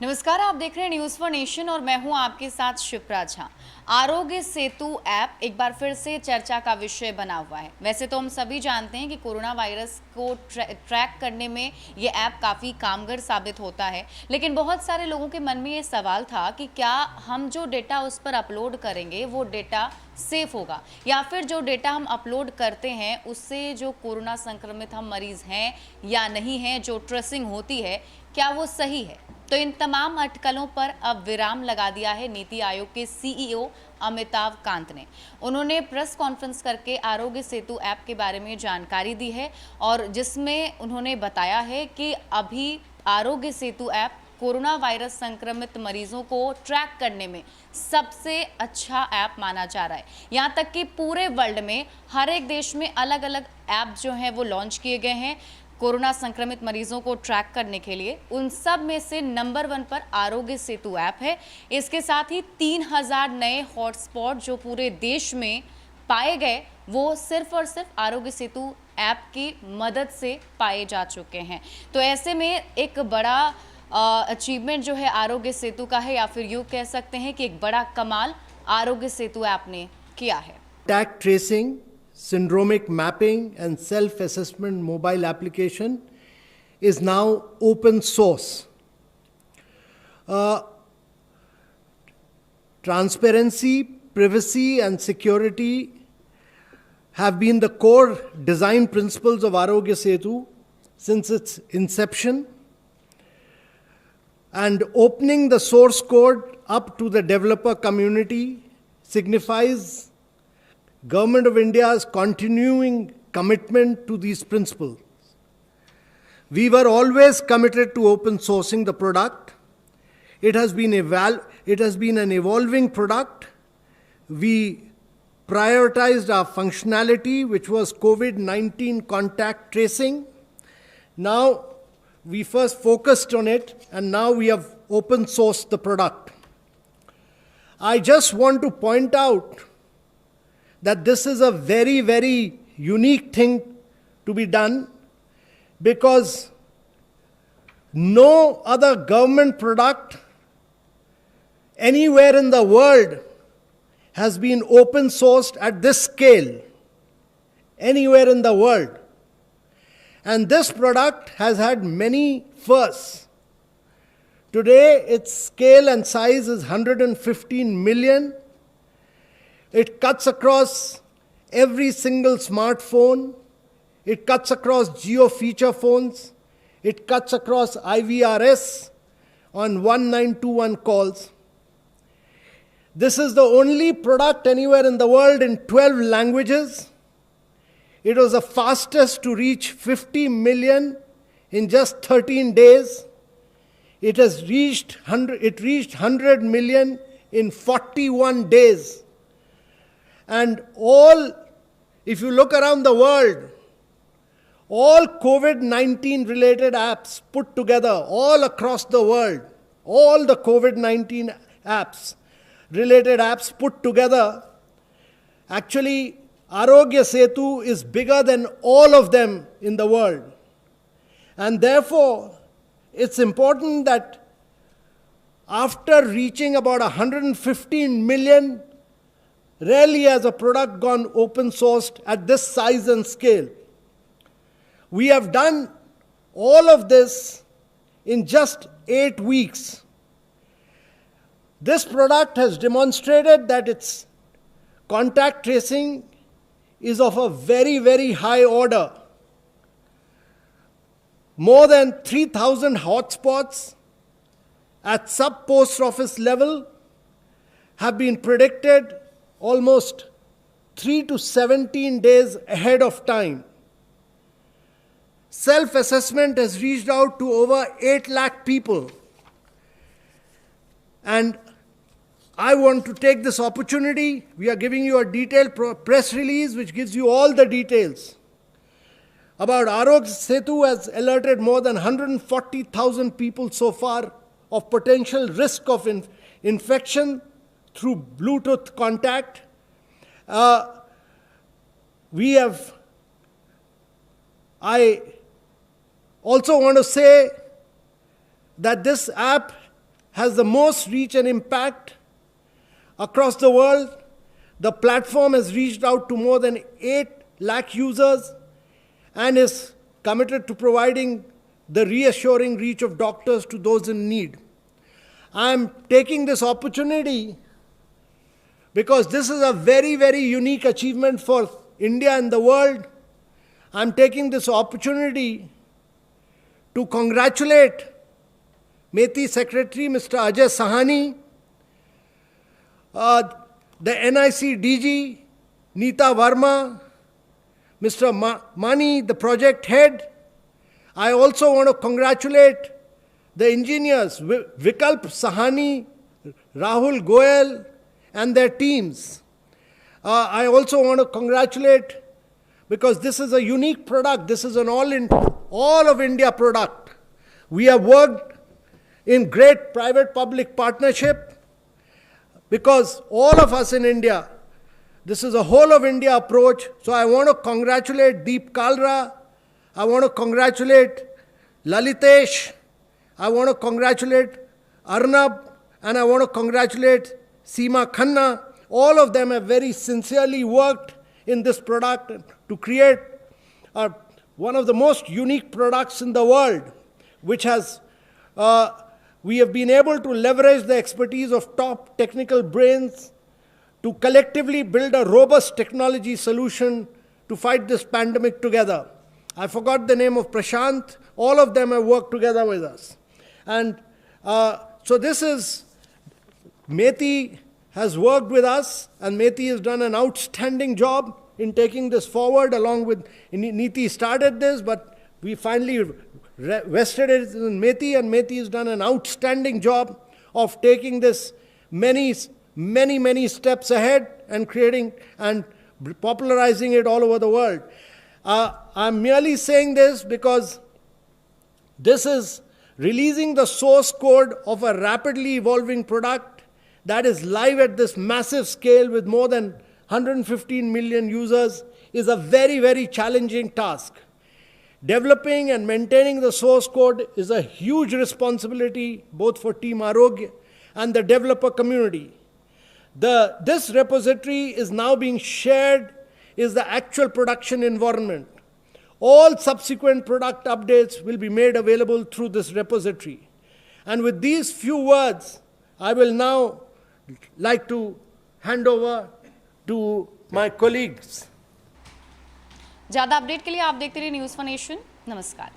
नमस्कार, आप देख रहे हैं न्यूज़ फॉर नेशन और मैं हूं आपके साथ शिप्रा झा। आरोग्य सेतु ऐप एक बार फिर से चर्चा का विषय बना हुआ है। वैसे तो हम सभी जानते हैं कि कोरोना वायरस को ट्रैक करने में ये ऐप काफ़ी कारगर साबित होता है, लेकिन बहुत सारे लोगों के मन में ये सवाल था कि क्या हम जो डेटा उस पर अपलोड करेंगे वो डेटा सेफ होगा, या फिर जो डेटा हम अपलोड करते हैं उससे जो कोरोना संक्रमित हम मरीज हैं या नहीं हैं, जो ट्रेसिंग होती है, क्या वो सही है। तो इन तमाम अटकलों पर अब विराम लगा दिया है नीति आयोग के सीईओ अमिताभ कांत ने। उन्होंने प्रेस कॉन्फ्रेंस करके आरोग्य सेतु ऐप के बारे में जानकारी दी है और जिसमें उन्होंने बताया है कि अभी Aarogya Setu app corona virus संक्रमित मरीजों को ट्रैक करने में सबसे अच्छा ऐप माना जा रहा है। यहाँ तक कि पूरे वर्ल्ड में हर एक देश में अलग अलग ऐप जो हैं वो लॉन्च किए गए हैं कोरोना संक्रमित मरीजों को ट्रैक करने के लिए। उन सब में से नंबर 1 पर आरोग्य सेतु ऐप है। इसके साथ ही 3000 नए हॉटस्पॉट जो पूरे देश में पाए गए वो सिर्फ और सिर्फ आरोग्य सेतु ऐप की मदद से पाए जा चुके हैं। तो ऐसे में एक बड़ा अचीवमेंट जो है आरोग्य सेतु का है, या फिर यूँ कह सकते हैं कि एक बड़ा कमाल आरोग्य सेतु ऐप ने किया है। Contact tracing, syndromic mapping and self-assessment mobile application is now open source. Transparency, privacy and security have been the core design principles of Arogya Setu since its inception, and opening the source code up to the developer community signifies Government of India's continuing commitment to these principles. We were always committed to open sourcing the product. It has been an evolving product. We prioritized our functionality, which was COVID-19 contact tracing. Now, we first focused on it, and now we have open sourced the product. I just want to point out that this is a very, very unique thing to be done, because no other government product anywhere in the world has been open sourced at this scale, anywhere in the world. And this product has had many firsts. Today, its scale and size is 115 million. It cuts across every single smartphone. It cuts across geo-feature phones. It cuts across IVRS on 1921 calls. This is the only product anywhere in the world in 12 languages. It was the fastest to reach 50 million in just 13 days. It reached 100 million in 41 days. And if you look around the world, all COVID-19 related apps put together all across the world, all the COVID-19 apps, related apps put together, actually Arogya Setu is bigger than all of them in the world. And therefore, it's important that after reaching about 115 million, rarely has a product gone open sourced at this size and scale. We have done all of this in just 8 weeks. This product has demonstrated that its contact tracing is of a very, very high order. More than 3,000 hotspots at sub-post office level have been predicted almost 3 to 17 days ahead of time. Self-assessment has reached out to over 8 lakh people. And I want to take this opportunity. We are giving you a detailed press release which gives you all the details about Arogya Setu has alerted more than 140,000 people so far of potential risk of infection through Bluetooth contact. I also want to say that this app has the most reach and impact across the world. The platform has reached out to more than 8 lakh users and is committed to providing the reassuring reach of doctors to those in need. I am taking this opportunity because this is a very, very unique achievement for India and the world. I am taking this opportunity to congratulate MeitY Secretary Mr. Ajay Sahani, the NIC DG Neeta Verma, Mr. Mani, the project head. I also want to congratulate the engineers, Vikalp Sahani, Rahul Goyal, and their teams. I also want to congratulate, because this is a unique product, this is an all of India product. We have worked in great private-public partnership because all of us in India, this is a whole of India approach. So I want to congratulate Deep Kalra, I want to congratulate Lalitesh, I want to congratulate Arnab, and I want to congratulate Seema Khanna. All of them have very sincerely worked in this product to create one of the most unique products in the world, which has, we have been able to leverage the expertise of top technical brains to collectively build a robust technology solution to fight this pandemic together. I forgot the name of Prashant. All of them have worked together with us. And so this is, MeitY has worked with us, and MeitY has done an outstanding job in taking this forward along with, NITI started this, but we finally vested it in MeitY, and MeitY has done an outstanding job of taking this many steps ahead and creating and popularizing it all over the world. I'm merely saying this because this is releasing the source code of a rapidly evolving product that is live at this massive scale with more than 115 million users is a very, very challenging task. Developing and maintaining the source code is a huge responsibility both for Team Arogya and the developer community. This repository is now being shared, is the actual production environment. All subsequent product updates will be made available through this repository. And with these few words, I will now like to hand over to my colleagues. ज़्यादा update के लिए आप देखते रहिए news for nation. नमस्कार।